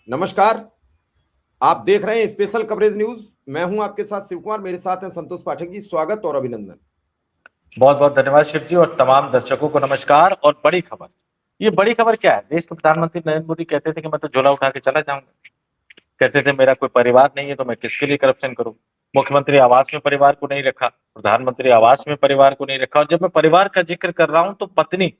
नमस्कार। आप देख रहे हैं स्पेशल कवरेज न्यूज। मैं हूं आपके साथ शिव कुमार, मेरे साथ हैं संतोष पाठक जी। स्वागत और अभिनंदन। बहुत बहुत धन्यवाद शिव जी, और तमाम दर्शकों को नमस्कार। और बड़ी खबर, ये बड़ी खबर क्या है? देश के प्रधानमंत्री नरेंद्र मोदी कहते थे कि मैं तो झोला उठा के चला जाऊंगा। कहते थे मेरा कोई परिवार नहीं है तो मैं किसके लिए करप्शन करूं। मुख्यमंत्री आवास में परिवार को नहीं रखा, प्रधानमंत्री आवास में परिवार को नहीं रखा। और जब मैं परिवार का जिक्र कर रहा हूं तो पत्नी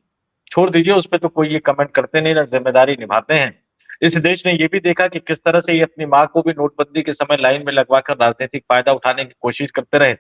छोड़ दीजिए, उस पर तो कोई ये कमेंट करते नहीं, ना जिम्मेदारी निभाते हैं। इस देश ने ये भी देखा कि किस तरह से ये अपनी माँ को भी नोटबंदी के समय लाइन में लगवाकर राजनीतिक फायदा उठाने की कोशिश करते रहे।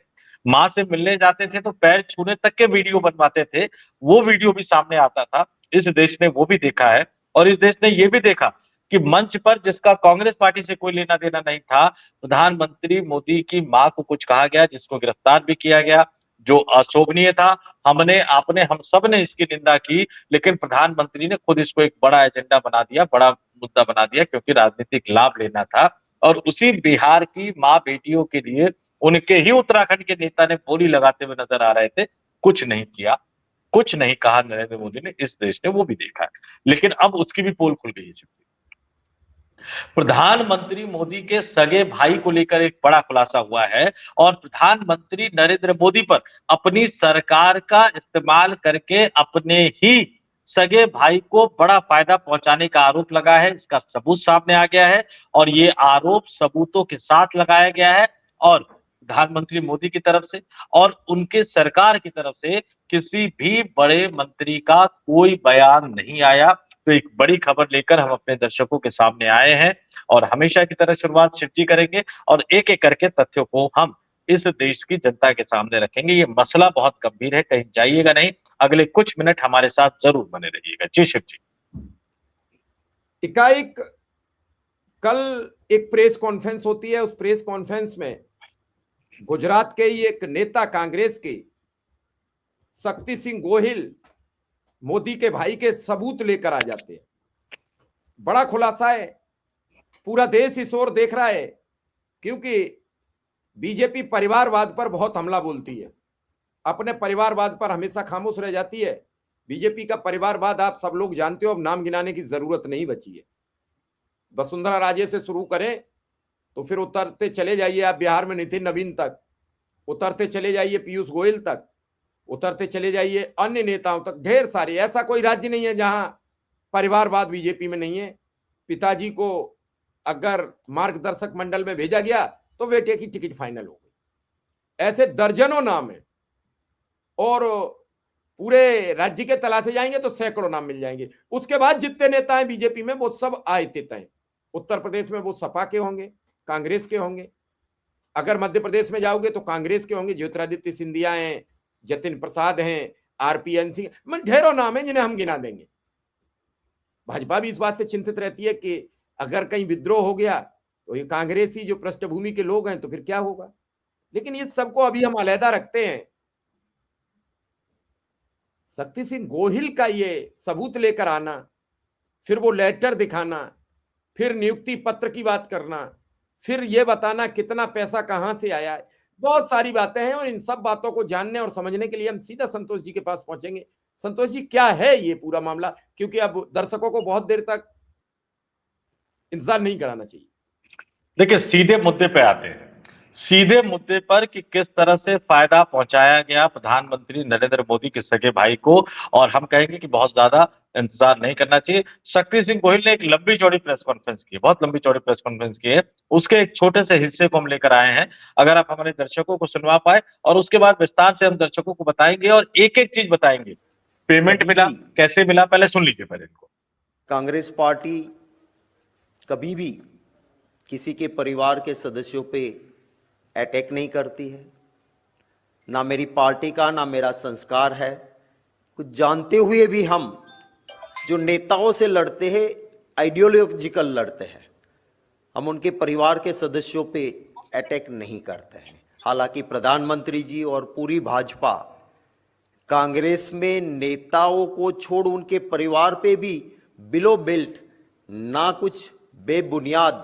माँ से मिलने जाते थे तो पैर छूने तक के वीडियो बनवाते थे, वो वीडियो भी सामने आता था। इस देश ने वो भी देखा है। और इस देश ने ये भी देखा कि मंच पर जिसका कांग्रेस पार्टी से कोई लेना देना नहीं था, प्रधानमंत्री मोदी की मां को कुछ कहा गया, जिसको गिरफ्तार भी किया गया, जो अशोभनीय था। हमने आपने हम सब ने इसकी निंदा की, लेकिन प्रधानमंत्री ने खुद इसको एक बड़ा एजेंडा बना दिया, बड़ा मुद्दा बना दिया, क्योंकि राजनीतिक लाभ लेना था। और उसी बिहार की मां बेटियों के लिए उनके ही उत्तराखंड के नेता ने बोली लगाते हुए नजर आ रहे थे। कुछ नहीं किया, कुछ नहीं कहा नरेंद्र मोदी ने। इस देश ने वो भी देखा है। लेकिन अब उसकी भी पोल खुल गई है। प्रधानमंत्री मोदी के सगे भाई को लेकर एक बड़ा खुलासा हुआ है, और प्रधानमंत्री नरेंद्र मोदी पर अपनी सरकार का इस्तेमाल करके अपने ही सगे भाई को बड़ा फायदा पहुंचाने का आरोप लगा है। इसका सबूत सामने आ गया है, और ये आरोप सबूतों के साथ लगाया गया है। और प्रधानमंत्री मोदी की तरफ से और उनके सरकार की तरफ से किसी भी बड़े मंत्री का कोई बयान नहीं आया। तो एक बड़ी खबर लेकर हम अपने दर्शकों के सामने आए हैं, और हमेशा की तरह शुरुआत शिव जी करेंगे, और एक एक करके तथ्यों को हम इस देश की जनता के सामने रखेंगे। ये मसला बहुत गंभीर है, कहीं जाइएगा नहीं, अगले कुछ मिनट हमारे साथ जरूर बने रहिएगा। जी शिव जी। एकाएक कल एक प्रेस कॉन्फ्रेंस होती है। उस प्रेस कॉन्फ्रेंस में गुजरात के ही एक नेता कांग्रेस के शक्ति सिंह गोहिल मोदी के भाई के सबूत लेकर आ जाते हैं। बड़ा खुलासा है, पूरा देश इस ओर देख रहा है, क्योंकि बीजेपी परिवारवाद पर बहुत हमला बोलती है, अपने परिवारवाद पर हमेशा खामोश रह जाती है। बीजेपी का परिवारवाद आप सब लोग जानते हो, अब नाम गिनाने की जरूरत नहीं बची है। वसुंधरा राजे से शुरू करें तो फिर उतरते चले जाइए आप बिहार में नितिन नवीन तक, उतरते चले जाइए पीयूष गोयल तक, उतरते चले जाइए अन्य नेताओं तक। ढेर सारे, ऐसा कोई राज्य नहीं है जहां परिवारवाद बीजेपी में नहीं है। पिताजी को अगर मार्गदर्शक मंडल में भेजा गया तो बेटे की टिकट फाइनल हो गई। ऐसे दर्जनों नाम है, और पूरे राज्य के तलाशे जाएंगे तो सैकड़ों नाम मिल जाएंगे। उसके बाद जितने नेता हैं बीजेपी में वो सब आयतित हैं। उत्तर प्रदेश में वो सपा के होंगे, कांग्रेस के होंगे। अगर मध्य प्रदेश में जाओगे तो कांग्रेस के होंगे, ज्योतिरादित्य सिंधिया हैं, जतिन प्रसाद हैं, आरपीएन सिंह, ढेरों नाम हैं जिन्हें हम गिना देंगे। भाजपा भी इस बात से चिंतित रहती है कि अगर कहीं विद्रोह हो गया तो ये कांग्रेसी जो पृष्ठभूमि के लोग हैं तो फिर क्या होगा। लेकिन इस सबको अभी हम अलहदा रखते हैं। शक्ति सिंह गोहिल का ये सबूत लेकर आना, फिर वो लेटर दिखाना, फिर नियुक्ति पत्र की बात करना, फिर ये बताना कितना पैसा कहां से आया है, बहुत सारी बातें हैं। और इन सब बातों को जानने और समझने के लिए हम सीधा संतोष जी के पास पहुंचेंगे। संतोष जी, क्या है ये पूरा मामला, क्योंकि अब दर्शकों को बहुत देर तक इंतजार नहीं कराना चाहिए। देखिए, सीधे मुद्दे पे आते हैं, सीधे मुद्दे पर कि किस तरह से फायदा पहुंचाया गया प्रधानमंत्री नरेंद्र मोदी के सगे भाई को। और हम कहेंगे कि बहुत ज्यादा इंतजार नहीं करना चाहिए। शक्ति सिंह गोहिल ने एक लंबी चौड़ी प्रेस कॉन्फ्रेंस की है, बहुत लंबी चौड़ी प्रेस कॉन्फ्रेंस की है। उसके एक छोटे से हिस्से को हम लेकर आए हैं, अगर आप हमारे दर्शकों को सुनवा पाए, और उसके बाद विस्तार से हम दर्शकों को बताएंगे और एक एक चीज बताएंगे। पेमेंट मिला, कैसे मिला, पहले सुन लीजिए पहले इनको। कांग्रेस पार्टी कभी भी किसी के परिवार के सदस्यों पे अटैक नहीं करती है। ना मेरी पार्टी का ना मेरा संस्कार है। कुछ जानते हुए भी हम जो नेताओं से लड़ते हैं, आइडियोलॉजिकल लड़ते हैं, हम उनके परिवार के सदस्यों पे अटैक नहीं करते हैं। हालांकि प्रधानमंत्री जी और पूरी भाजपा कांग्रेस में नेताओं को छोड़ उनके परिवार पे भी बिलो बेल्ट ना कुछ बेबुनियाद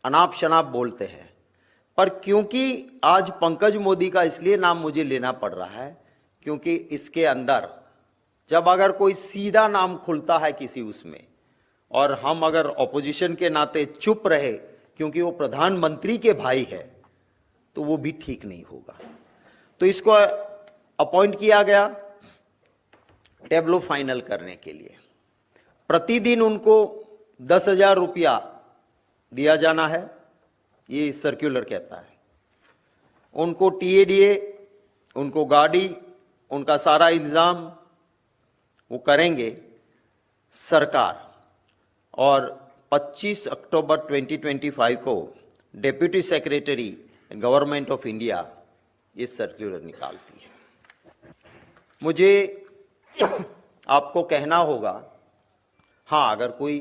अनाप शनाप बोलते हैं। पर क्योंकि आज पंकज मोदी का इसलिए नाम मुझे लेना पड़ रहा है क्योंकि इसके अंदर जब अगर कोई सीधा नाम खुलता है किसी उसमें और हम अगर ऑपोजिशन के नाते चुप रहे क्योंकि वो प्रधानमंत्री के भाई है तो वो भी ठीक नहीं होगा। तो इसको अपॉइंट किया गया टेब्लो फाइनल करने के लिए। प्रतिदिन उनको 10,000 रुपया दिया जाना है, ये सर्कुलर कहता है। उनको TADA, उनको गाड़ी, उनका सारा इंतजाम वो करेंगे सरकार। और 25 अक्टूबर 2025 को deputy secretary government of India ये सर्कुलर निकालती है। मुझे आपको कहना होगा, हाँ, अगर कोई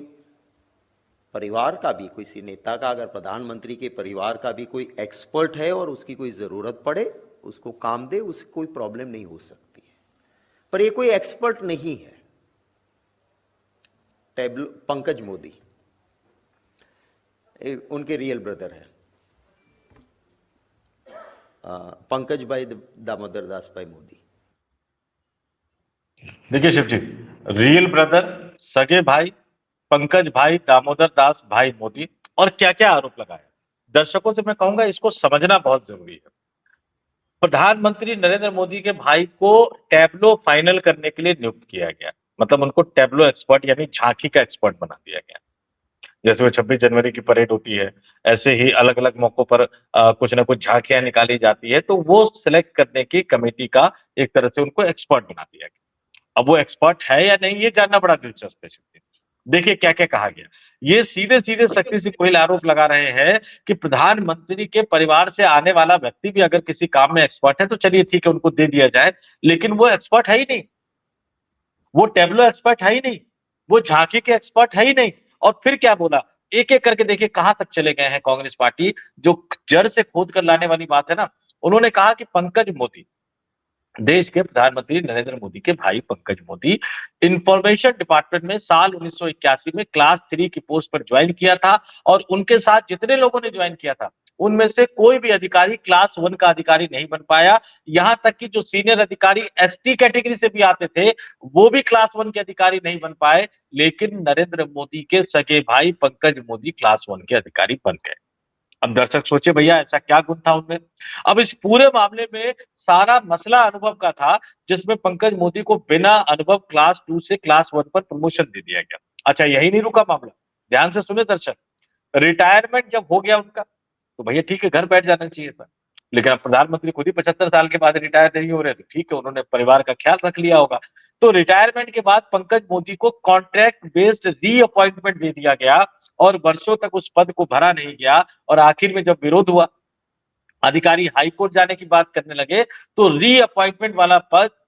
परिवार का भी, किसी नेता का, अगर प्रधानमंत्री के परिवार का भी कोई एक्सपर्ट है और उसकी कोई ज़रूरत पड़े उसको काम दे, उससे कोई प्रॉब्लम नहीं हो सकती है। पर ये कोई एक्सपर्ट नहीं है। पंकज मोदी उनके रियल ब्रदर है, पंकज भाई दामोदर दास भाई मोदी। देखिए शिव जी, रियल ब्रदर, सगे भाई, पंकज भाई दामोदर दास भाई मोदी, और क्या क्या आरोप लगाए। दर्शकों से मैं कहूंगा इसको समझना बहुत जरूरी है। प्रधानमंत्री नरेंद्र मोदी के भाई को टैब्लो फाइनल करने के लिए नियुक्त किया गया, मतलब उनको टैब्लो एक्सपर्ट यानी झांकी का एक्सपर्ट बना दिया गया। जैसे वो 26 जनवरी की परेड होती है, ऐसे ही अलग अलग मौकों पर कुछ ना कुछ झांकियां निकाली जाती है, तो वो सिलेक्ट करने की कमेटी का एक तरह से उनको एक्सपर्ट बना दिया गया। अब वो एक्सपर्ट है या नहीं ये जानना बड़ा दिलचस्प है। देखिए क्या क्या कहा गया। ये सीधे सीधे शक्ति सिंह गोहिल आरोप लगा रहे हैं कि प्रधानमंत्री के परिवार से आने वाला व्यक्ति भी अगर किसी काम में एक्सपर्ट है तो चलिए ठीक है, उनको दे दिया जाए, लेकिन वो एक्सपर्ट है ही नहीं, वो टैब्लो एक्सपर्ट है ही नहीं, वो झांकी के एक्सपर्ट है ही नहीं। और फिर क्या बोला, एक एक करके देखिए कहां तक चले गए हैं कांग्रेस पार्टी, जो जड़ से खोद कर लाने वाली बात है ना। उन्होंने कहा कि पंकज मोदी, देश के प्रधानमंत्री नरेंद्र मोदी के भाई पंकज मोदी, इंफॉर्मेशन डिपार्टमेंट में साल 1981 में क्लास 3 की पोस्ट पर ज्वाइन किया था, और उनके साथ जितने लोगों ने ज्वाइन किया था उनमें से कोई भी अधिकारी क्लास 1 का अधिकारी नहीं बन पाया। यहां तक कि जो सीनियर अधिकारी ST कैटेगरी से भी आते थे वो भी क्लास 1 के अधिकारी नहीं बन पाए, लेकिन नरेंद्र मोदी के सगे भाई पंकज मोदी क्लास 1 के अधिकारी बन गए। अब दर्शक सोचे भैया ऐसा क्या गुण था उनमें। अब इस पूरे मामले में सारा मसला अनुभव का था, जिसमें पंकज मोदी को बिना अनुभव क्लास 2 से क्लास 1 पर प्रमोशन दे दिया गया। अच्छा, यही नहीं रुका मामला, ध्यान से सुने दर्शक। रिटायरमेंट जब हो गया उनका तो भैया ठीक है, घर बैठ जाना चाहिए था, लेकिन अब प्रधानमंत्री खुद ही 75 साल के बाद रिटायर नहीं हो रहे, तो ठीक है, उन्होंने परिवार का ख्याल रख लिया होगा। तो रिटायरमेंट के बाद पंकज मोदी को कॉन्ट्रैक्ट बेस्ड रीअपॉइंटमेंट दे दिया गया, और वर्षों तक उस पद को भरा नहीं गया। और आखिर में जब विरोध हुआ, अधिकारी हाईकोर्ट जाने की बात करने लगे, तो रीअपॉइंटमेंट वाला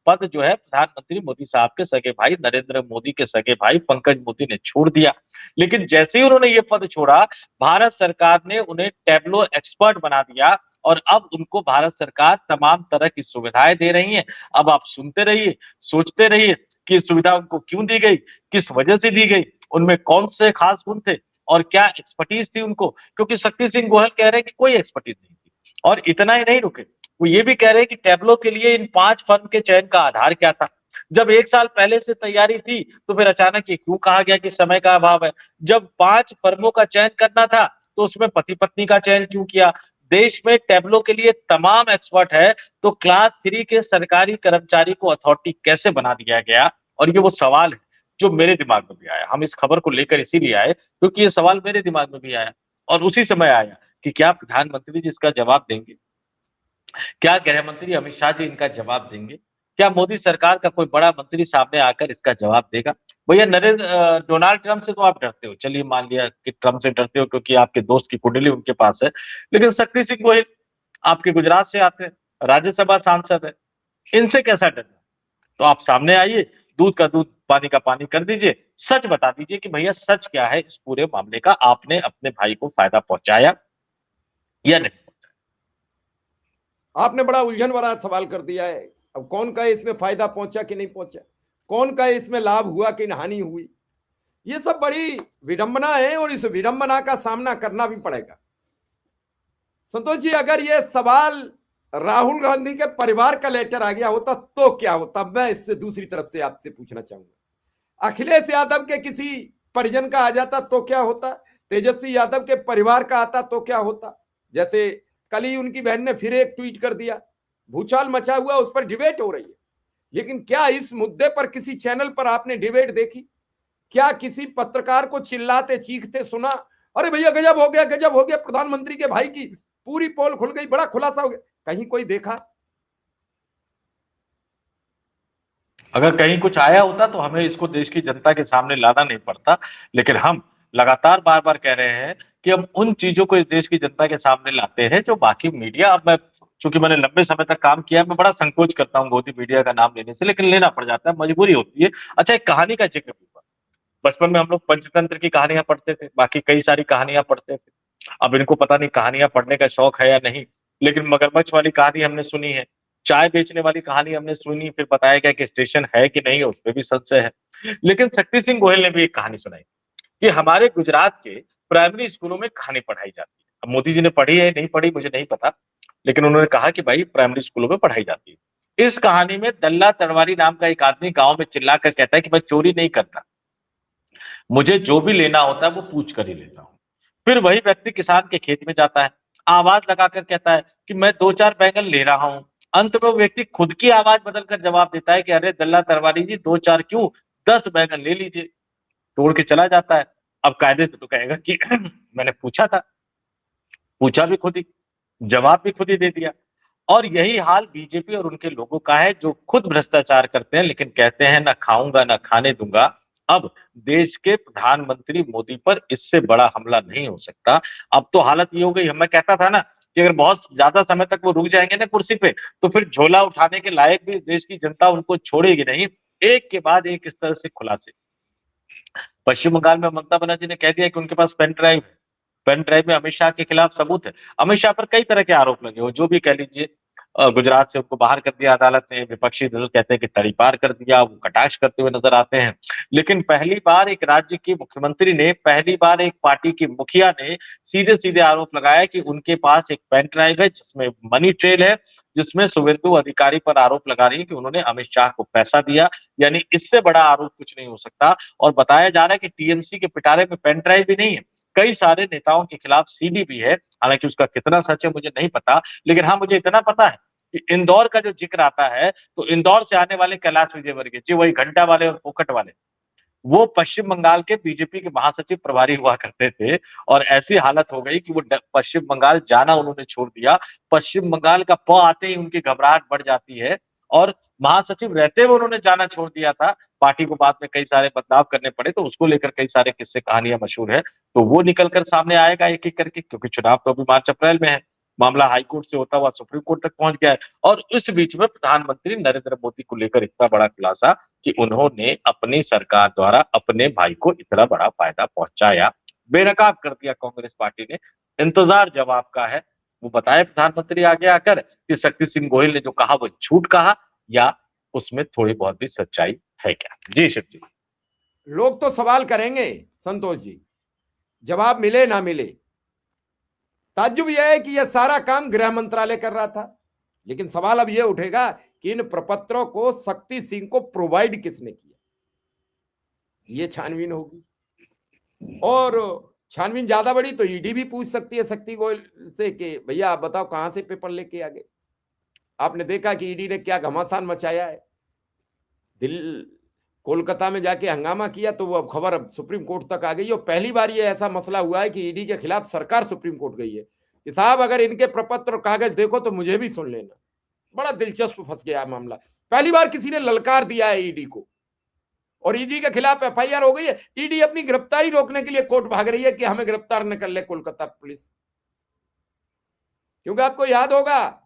पद जो है प्रधानमंत्री मोदी साहब के सगे भाई, नरेंद्र मोदी के सगे भाई पंकज मोदी ने छोड़ दिया। लेकिन जैसे ही उन्होंने ये पद छोड़ा, भारत सरकार ने उन्हें टैब्लो एक्सपर्ट बना दिया, और अब उनको भारत सरकार तमाम तरह की सुविधाएं दे रही है। अब आप सुनते रहिए, सोचते रहिए कि सुविधा उनको क्यों दी गई, किस वजह से दी गई, उनमें कौन से खास गुण थे और क्या एक्सपर्टीज थी उनको। क्योंकि शक्ति सिंह गोहिल कह रहे हैं कि कोई एक्सपर्टीज नहीं थी, और इतना ही नहीं रुके, वो ये भी कह रहे हैं कि टैब्लो के लिए इन 5 फर्म के चयन का आधार क्या था। जब 1 साल पहले से तैयारी थी तो फिर अचानक ये क्यों कहा गया कि समय का अभाव है। जब 5 फर्मों का चयन करना था तो उसमें पति पत्नी का चयन क्यों किया। देश में टैब्लो के लिए तमाम एक्सपर्ट है, तो क्लास 3 के सरकारी कर्मचारी को अथॉरिटी कैसे बना दिया गया। और ये वो सवाल है जो मेरे दिमाग में भी आया। हम इस खबर को लेकर इसीलिए आए क्योंकि ये सवाल मेरे दिमाग में भी आया, और उसी समय आया कि क्या प्रधानमंत्री जी इसका जवाब देंगे, क्या गृह मंत्री अमित शाह जी इनका जवाब देंगे, क्या मोदी सरकार का कोई बड़ा मंत्री सामने आकर इसका जवाब देगा। भैया डोनाल्ड ट्रंप से तो आप डरते हो, चलिए मान लिया कि ट्रंप से डरते हो क्योंकि आपके दोस्त की कुंडली उनके पास है, लेकिन शक्ति सिंह गोहिल आपके गुजरात से आते हैं, राज्यसभा सांसद है, इनसे कैसा डरना। तो आप सामने आइए, दूध का दूध पानी का पानी कर दीजिए, सच बता दीजिए कि भैया सच क्या है इस पूरे मामले का, आपने अपने भाई को फायदा पहुंचाया या नहीं। आपने बड़ा उलझन भरा सवाल कर दिया है। अब कौन कहे इसमें फायदा पहुंचा कि नहीं पहुंचा, कौन कहे इसमें लाभ हुआ कि हानि हुई, ये सब बड़ी विडंबना है, और इस विडंबना का सामना करना भी पड़ेगा। संतोष जी, अगर ये सवाल राहुल गांधी के परिवार का लेटर आ गया होता तो क्या होता, मैं इससे दूसरी तरफ से आपसे पूछना चाहूंगा। अखिलेश यादव के किसी परिजन का आ जाता तो क्या होता, तेजस्वी यादव के परिवार का आता तो क्या होता। जैसे कल ही उनकी बहन ने फिर एक ट्वीट कर दिया, भूचाल मचा हुआ, उस पर डिबेट हो रही है। लेकिन क्या इस मुद्दे पर किसी चैनल पर आपने डिबेट देखी? क्या किसी पत्रकार को चिल्लाते चीखते सुना, अरे भैया गजब हो गया, गजब हो गया, प्रधानमंत्री के भाई की पूरी पोल खुल गई, बड़ा खुलासा हो गया? कहीं कोई देखा? अगर कहीं कुछ आया होता तो हमें इसको देश की जनता के सामने लाना नहीं पड़ता, लेकिन हम लगातार बार बार कह रहे हैं कि हम उन चीजों को इस देश की जनता के सामने लाते हैं जो बाकी मीडिया, अब मैं चूंकि मैंने लंबे समय तक काम किया है, मैं बड़ा संकोच करता हूँ गोदी मीडिया का नाम लेने से, लेकिन लेना पड़ जाता है, मजबूरी होती है। अच्छा, एक कहानी का जिक्र हुआ। बचपन में हम लोग पंचतंत्र की कहानियां पढ़ते थे, बाकी कई सारी कहानियां पढ़ते थे। अब इनको पता नहीं कहानियां पढ़ने का शौक है या नहीं, लेकिन मगरमच्छ वाली कहानी हमने सुनी है, चाय बेचने वाली कहानी हमने सुनी, फिर बताया गया कि स्टेशन है कि नहीं, उस पर भी संशय है। लेकिन शक्ति सिंह गोहिल ने भी एक कहानी सुनाई कि हमारे गुजरात के प्राइमरी स्कूलों में कहानी पढ़ाई जाती है। अब मोदी जी ने पढ़ी है नहीं पढ़ी मुझे नहीं पता, लेकिन उन्होंने कहा कि भाई प्राइमरी स्कूलों में पढ़ाई जाती है। इस कहानी में दल्ला तड़वारी नाम का एक आदमी गांव में चिल्लाकर कहता है कि मैं चोरी नहीं करता, मुझे जो भी लेना होता है वो पूछ कर ही लेता हूं। फिर वही व्यक्ति किसान के खेत में जाता है, आवाज लगाकर कहता है कि मैं 2-4 बैंगन ले रहा हूं। अंत में वो व्यक्ति खुद की आवाज बदलकर जवाब देता है कि अरे दल्ला तरवारी जी, 2-4 क्यों, 10 बैंगन ले लीजिए। तोड़ के चला जाता है। अब कायदे से तो कहेगा कि मैंने पूछा था, पूछा भी खुद ही, जवाब भी खुद ही दे दिया। और यही हाल बीजेपी और उनके लोगों का है, जो खुद भ्रष्टाचार करते हैं लेकिन कहते हैं ना खाऊंगा ना खाने दूंगा। अब देश के प्रधानमंत्री मोदी पर इससे बड़ा हमला नहीं हो सकता। अब तो हालत ये हो गई, मैं कहता था ना कि अगर बहुत ज्यादा समय तक वो रुक जाएंगे ना कुर्सी पे, तो फिर झोला उठाने के लायक भी देश की जनता उनको छोड़ेगी नहीं। एक के बाद एक इस तरह से खुलासे। पश्चिम बंगाल में ममता बनर्जी ने कह दिया कि उनके पास पेन ड्राइव है, पेन ड्राइव में अमित शाह के खिलाफ सबूत है। अमित शाह पर कई तरह के आरोप लगे हो, जो भी कह लीजिए। गुजरात से उनको बाहर कर दिया अदालत ने, विपक्षी दल कहते हैं कि तड़ीपार कर दिया, वो कटाक्ष करते हुए नजर आते हैं। लेकिन पहली बार एक राज्य के मुख्यमंत्री ने, पहली बार एक पार्टी की मुखिया ने सीधे सीधे आरोप लगाया कि उनके पास एक पेन ड्राइव है जिसमें मनी ट्रेल है, जिसमें शुवेंदु अधिकारी पर आरोप लगा रही है कि उन्होंने अमित शाह को पैसा दिया। यानी इससे बड़ा आरोप कुछ नहीं हो सकता। और बताया जा रहा है कि टीएमसी के पिटारे में पेन ड्राइव भी नहीं है, कई सारे नेताओं के खिलाफ सीडी भी है। हालांकि उसका कितना सच है मुझे नहीं पता, लेकिन हाँ मुझे इतना पता है कि इंदौर का जो जिक्र आता है, तो इंदौर से आने वाले कैलाश विजयवर्गीय जी, वही घंटा वाले और पोखट वाले, वो पश्चिम बंगाल के बीजेपी के महासचिव प्रभारी हुआ करते थे। और ऐसी हालत हो गई कि वो पश्चिम बंगाल जाना उन्होंने छोड़ दिया। पश्चिम बंगाल का प आते ही उनकी घबराहट बढ़ जाती है, और महासचिव रहते हुए उन्होंने जाना छोड़ दिया था। पार्टी को बाद में कई सारे बदलाव करने पड़े, तो उसको लेकर कई सारे किस्से कहानियां मशहूर है। तो वो निकलकर सामने आएगा एक एक करके, क्योंकि चुनाव तो अभी मार्च अप्रैल में है। मामला हाईकोर्ट से होता हुआ सुप्रीम कोर्ट तक पहुंच गया है। और इस बीच में प्रधानमंत्री नरेंद्र मोदी को लेकर इतना बड़ा खुलासा कि उन्होंने अपनी सरकार द्वारा अपने भाई को इतना बड़ा फायदा पहुंचाया, बेनकाब कर दिया कांग्रेस पार्टी ने। इंतजार जवाब का है। वो बताए प्रधानमंत्री आगे आकर कि शक्ति सिंह गोहिल ने जो कहा वो झूठ कहा, या उसमें थोड़ी बहुत भी सच्चाई है क्या। जी शिव जी। लोग तो सवाल करेंगे संतोष जी, जवाब मिले ना मिले। ताज्जुब यह है कि यह सारा काम गृह मंत्रालय कर रहा था, लेकिन सवाल अब यह उठेगा कि इन प्रपत्रों को शक्ति सिंह को प्रोवाइड किसने किया, ये छानबीन होगी। और छानबीन ज्यादा बड़ी तो ईडी भी पूछ सकती है शक्ति गोयल से कि भैया आप बताओ कहां से पेपर लेके आ गए। आपने देखा कि ईडी ने क्या घमासान मचाया है, कोलकाता में जाके हंगामा किया, तो वो अब खबर अब सुप्रीम कोर्ट तक आ गई। और पहली बार ये ऐसा मसला हुआ है कि ईडी के खिलाफ सरकार सुप्रीम कोर्ट गई है कि साहब अगर इनके प्रपत्र और कागज देखो तो मुझे भी सुन लेना। बड़ा दिलचस्प फंस गया मामला। पहली बार किसी ने ललकार दिया है ईडी को, और ईडी के खिलाफ एफआईआर हो गई है। ईडी अपनी गिरफ्तारी रोकने के लिए कोर्ट भाग रही है कि हमें गिरफ्तार न कर ले कोलकाता पुलिस। क्योंकि आपको याद होगा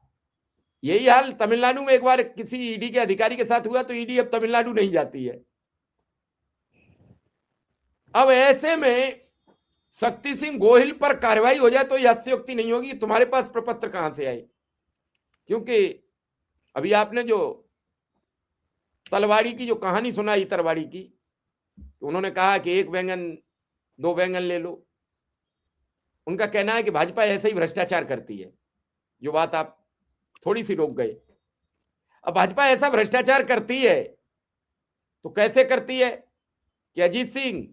यही हाल तमिलनाडु में एक बार किसी ईडी के अधिकारी के साथ हुआ, तो ईडी अब तमिलनाडु नहीं जाती है। अब ऐसे में शक्ति सिंह गोहिल पर कार्रवाई हो जाए तो यह अतिशयोक्ति नहीं होगी तुम्हारे पास प्रपत्र कहां से आए। क्योंकि अभी आपने जो तलवाड़ी की जो कहानी सुनाई, तरवाड़ी की, तो उन्होंने कहा कि 1 बैंगन 2 बैंगन ले लो। उनका कहना है कि भाजपा ऐसे ही भ्रष्टाचार करती है, जो बात आप थोड़ी सी रोक गए। अब भाजपा ऐसा भ्रष्टाचार करती है तो कैसे करती है कि अजीत सिंह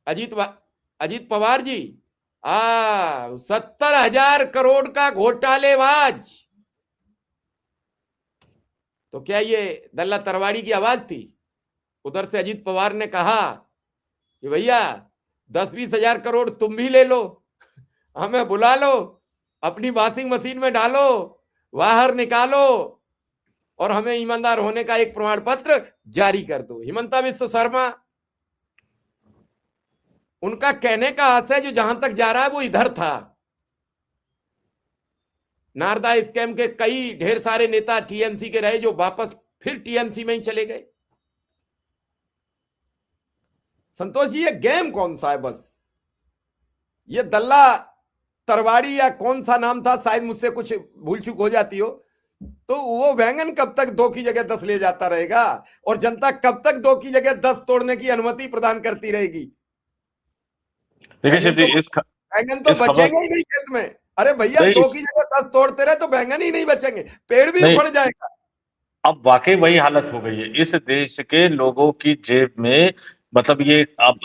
अजीत पवार जी, 70,000 करोड़ का घोटालेबाज। तो क्या ये दल्ला तरवाड़ी की आवाज थी? उधर से अजीत पवार ने कहा कि भैया 10-20 हजार करोड़ तुम भी ले लो, हमें बुला लो, अपनी वॉशिंग मशीन में डालो, बाहर निकालो और हमें ईमानदार होने का एक प्रमाण पत्र जारी कर दो। हिमंता विश्व शर्मा, उनका कहने का आशय जो जहां तक जा रहा है वो इधर था। नारदा स्कैम के कई ढेर सारे नेता टीएमसी के रहे जो वापस फिर टीएमसी में ही चले गए। संतोष जी, ये गेम कौन सा है? बस ये दल्ला तरवाड़ी या कौन सा नाम था, शायद मुझसे कुछ भूल चूक हो जाती हो, तो वो बैंगन कब तक 2 की जगह 10 ले जाता रहेगा और जनता कब तक 2 की जगह 10 तोड़ने की अनुमति प्रदान करती रहेगी? बैंगन तो बचेंगे ही नहीं खेत में। अरे भैया, 2 की जगह 10 तोड़ते रहे तो बैंगन ही नहीं बचेंगे, पेड़ भी उखड़ जाएगा। अब वाकई वही हालत हो गई है इस देश के लोगों की जेब में। मतलब ये अब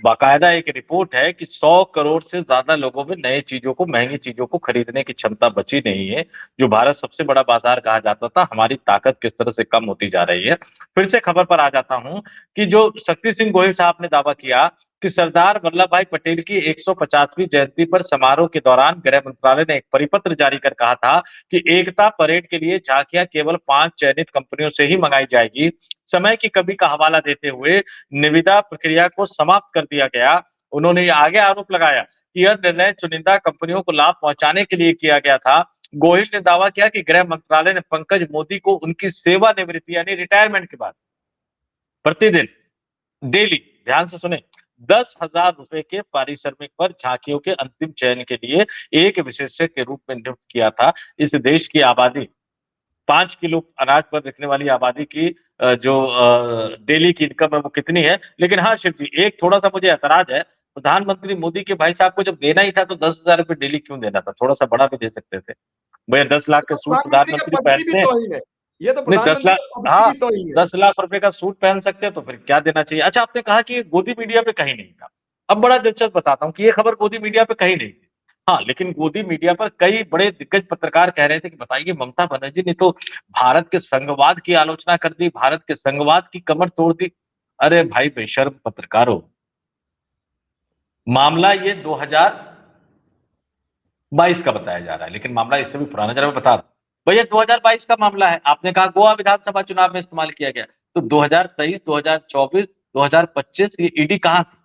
बाकायदा एक रिपोर्ट है कि 100 करोड़ से ज्यादा लोगों में नए चीजों को, महंगी चीजों को खरीदने की क्षमता बची नहीं है। जो भारत सबसे बड़ा बाजार कहा जाता था, हमारी ताकत किस तरह से कम होती जा रही है। फिर से खबर पर आ जाता हूं कि जो शक्ति सिंह गोहिल साहब ने दावा किया कि सरदार वल्लभ भाई पटेल की 150वीं जयंती पर समारोह के दौरान गृह मंत्रालय ने एक परिपत्र जारी कर कहा था कि एकता परेड के लिए झांकियां केवल 5 चयनित कंपनियों से ही मंगाई जाएगी। समय की कमी का हवाला देते हुए निविदा प्रक्रिया को समाप्त कर दिया गया। उन्होंने आगे आरोप लगाया कि यह निर्णय चुनिंदा कंपनियों को लाभ पहुंचाने के लिए किया गया था। गोहिल ने दावा किया कि गृह मंत्रालय ने पंकज मोदी को उनकी सेवानिवृत्ति यानी रिटायरमेंट के बाद प्रतिदिन डेली, ध्यान से सुने, 10,000 रुपए के पारिश्रमिक पर झांकियों के अंतिम चयन के लिए एक विशेषज्ञ के रूप में नियुक्त किया था। इस देश की आबादी 5 किलो अनाज पर रखने वाली आबादी की जो डेली की इनकम है वो कितनी है? लेकिन हाँ शिव जी, एक थोड़ा सा मुझे ऐतराज है। प्रधानमंत्री मोदी के भाई साहब को जब देना ही था तो 10,000 रुपए डेली क्यों देना था? थोड़ा सा बड़ा भी दे सकते थे भैया। 10 लाख का सूट प्रधानमंत्री पहनते हैं, ये तो नहीं 10 लाख, हाँ 10 10 लाख रुपए का सूट पहन सकते हैं तो फिर क्या देना चाहिए? अच्छा, आपने कहा कि गोदी मीडिया पे कहीं नहीं था। अब बड़ा दिलचस्प बताता हूँ कि ये खबर गोदी मीडिया पे कहीं नहीं थी। हाँ, लेकिन गोदी मीडिया पर कई बड़े दिग्गज पत्रकार कह रहे थे कि बताइए, ममता बनर्जी ने तो भारत के संघवाद की आलोचना कर दी, भारत के संघवाद की कमर तोड़ दी। अरे भाई बेशर्म पत्रकारों, मामला ये 2022 का बताया जा रहा है, लेकिन मामला इससे भी पुराना। जरा मैं बता दूं भैया, 2022 का मामला है। आपने कहा गोवा विधानसभा चुनाव में इस्तेमाल किया गया, तो 2023, 2024, 2025 ये ईडी कहां थी?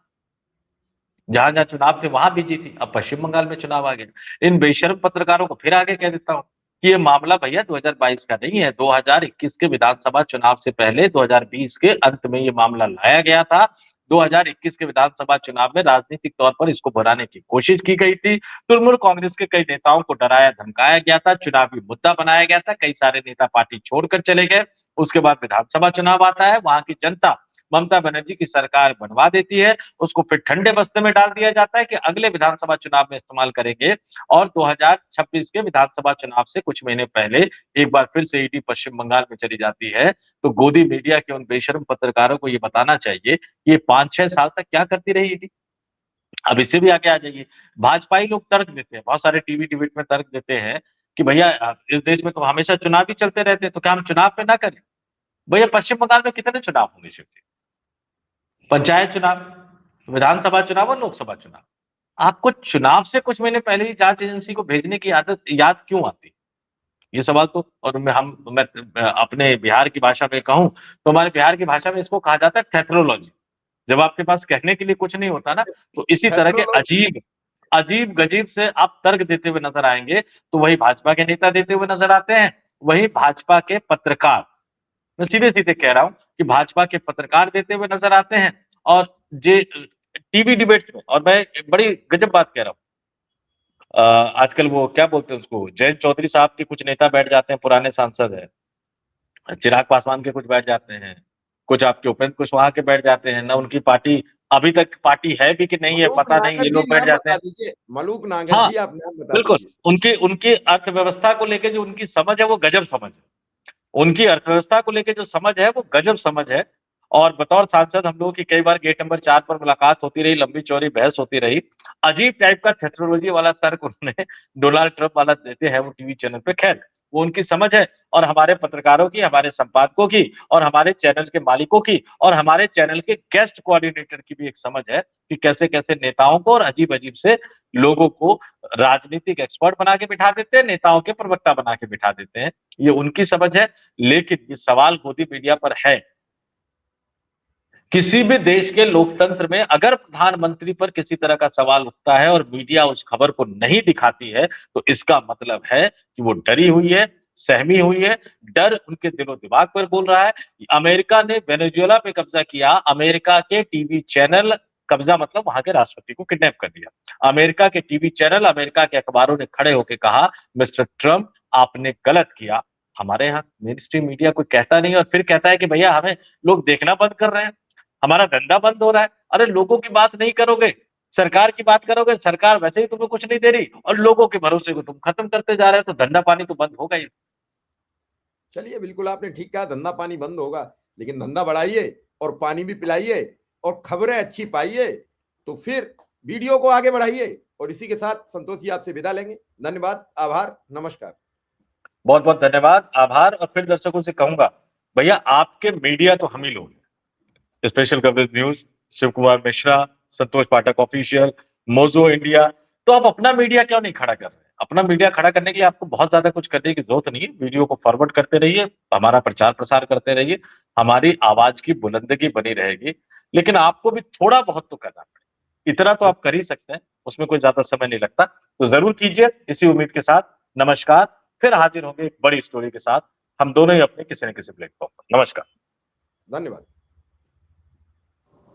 जहां जहां चुनाव थे वहां बिजी थी। अब पश्चिम बंगाल में चुनाव आ गया। इन बेशर्म पत्रकारों को फिर आगे कह देता हूं कि ये मामला भैया 2022 का नहीं है, 2021 के विधानसभा चुनाव से पहले 2020 के अंत में ये मामला लाया गया था। 2021 के विधानसभा चुनाव में राजनीतिक तौर पर इसको बनाने की कोशिश की गई थी। तृणमूल कांग्रेस के कई नेताओं को डराया धमकाया गया था, चुनावी मुद्दा बनाया गया था, कई सारे नेता पार्टी छोड़कर चले गए। उसके बाद विधानसभा चुनाव आता है, वहां की जनता ममता बनर्जी की सरकार बनवा देती है, उसको फिर ठंडे बस्ते में डाल दिया जाता है कि अगले विधानसभा चुनाव में इस्तेमाल करेंगे। और 2026 के विधानसभा चुनाव से कुछ महीने पहले एक बार फिर से ईडी पश्चिम बंगाल में चली जाती है। तो गोदी मीडिया के उन बेशर्म पत्रकारों को ये बताना चाहिए कि ये 5-6 साल तक क्या करती रही ईडी। अब इससे भी आगे आ जाइए, भाजपाई लोग तर्क देते हैं, बहुत सारे टीवी डिबेट में तर्क देते हैं कि भैया इस देश में तो हमेशा चुनाव ही चलते रहते हैं, तो क्या हम चुनाव पे ना करें? भैया पश्चिम बंगाल में कितने चुनाव होंगे शिव जी? पंचायत चुनाव, विधानसभा चुनाव और लोकसभा चुनाव। आपको चुनाव से कुछ महीने पहले ही जांच एजेंसी को भेजने की आदत याद क्यों आती? ये सवाल तो, और मैं अपने बिहार की भाषा में कहूं तो हमारे बिहार की भाषा में इसको कहा जाता है थेथरोलॉजी। जब आपके पास कहने के लिए कुछ नहीं होता ना, तो इसी तरह के अजीब अजीब गजीब से आप तर्क देते हुए नजर आएंगे। तो वही भाजपा के नेता देते हुए नजर आते हैं, वही भाजपा के पत्रकार, मैं सीधे सीधे कह रहा हूं कि भाजपा के पत्रकार देते हुए नजर आते हैं। और जे टीवी डिबेट में, और मैं बड़ी गजब बात कह रहा हूं, आजकल वो क्या बोलते हैं उसको, जयंत चौधरी साहब के कुछ नेता बैठ जाते हैं, पुराने सांसद है, चिराग पासवान के कुछ बैठ जाते हैं, कुछ आपके उपेंद्र कुशवाहा के बैठ जाते हैं ना, उनकी पार्टी अभी तक पार्टी है भी कि नहीं है पता नहीं, ये लोग बैठ जाते हैं। मलूक नागर हाँ जी, आप नाम बता बिल्कुल, दीजिए। उनकी अर्थव्यवस्था को लेके जो उनकी समझ है वो गजब समझ है। उनकी अर्थव्यवस्था को लेके जो समझ है वो गजब समझ है। और बतौर सांसद हम लोगों की कई बार गेट नंबर 4 पर मुलाकात होती रही, लंबी चौड़ी बहस होती रही। अजीब टाइप का टेक्नोलॉजी वाला तर्क उन्होंने डोनाल्ड ट्रंप वाला देते हैं वो टीवी चैनल पे। खैर, वो उनकी समझ है, और हमारे पत्रकारों की, हमारे संपादकों की, और हमारे चैनल के मालिकों की, और हमारे चैनल के गेस्ट कोऑर्डिनेटर की भी एक समझ है कि कैसे कैसे नेताओं को और अजीब अजीब से लोगों को राजनीतिक एक्सपर्ट बना के बिठा देते हैं, नेताओं के प्रवक्ता बना के बिठा देते हैं। ये उनकी समझ है। लेकिन ये सवाल मोदी मीडिया पर है। किसी भी देश के लोकतंत्र में अगर प्रधानमंत्री पर किसी तरह का सवाल उठता है और मीडिया उस खबर को नहीं दिखाती है, तो इसका मतलब है कि वो डरी हुई है, सहमी हुई है। डर उनके दिलो दिमाग पर बोल रहा है। अमेरिका ने वेनेजुएला पे कब्जा किया, अमेरिका के टीवी चैनल, कब्जा मतलब वहां के राष्ट्रपति को किडनैप कर दिया। अमेरिका के टीवी चैनल, अमेरिका के अखबारों ने खड़े होकर कहा, मिस्टर ट्रंप आपने गलत किया। हमारे यहाँ मेन स्ट्रीम मीडिया कोई कहता नहीं, और फिर कहता है कि भैया हमें लोग देखना बंद कर रहे हैं, हमारा धंधा बंद हो रहा है। अरे लोगों की बात नहीं करोगे, सरकार की बात करोगे, सरकार वैसे ही तुम्हें कुछ नहीं दे रही, और लोगों के भरोसे को तुम खत्म करते जा रहे हो, तो धंधा पानी तो बंद होगा ही। चलिए, बिल्कुल आपने ठीक कहा, धंधा पानी बंद होगा, लेकिन धंधा बढ़ाइए और पानी भी पिलाइए और खबरें अच्छी पाइए, तो फिर वीडियो को आगे बढ़ाइए। और इसी के साथ संतोष जी आपसे विदा लेंगे। धन्यवाद, आभार, नमस्कार। बहुत बहुत धन्यवाद, आभार। और फिर दर्शकों से कहूंगा, भैया आपके मीडिया तो हम ही लोग हैं। Special coverage news, Shiv Kumar Mishra, Santosh Pathak official, mojo India. तो आप अपना मीडिया क्यों नहीं खड़ा कर रहे? अपना मीडिया खड़ा करने के लिए आपको बहुत ज्यादा कुछ करने की जरूरत नहीं है। वीडियो को फॉरवर्ड करते रहिए, हमारा प्रचार प्रसार करते रहिए, हमारी आवाज की बुलंदगी बनी रहेगी। लेकिन आपको भी थोड़ा बहुत तो करना पड़ेगा। इतना तो आप कर ही सकते हैं, उसमें कोई ज्यादा समय नहीं लगता। तो जरूर कीजिए। इसी उम्मीद के साथ नमस्कार। फिर हाजिर होंगे एक बड़ी स्टोरी के साथ, हम दोनों ही अपने किसी न किसी प्लेटफॉर्म पर। नमस्कार, धन्यवाद।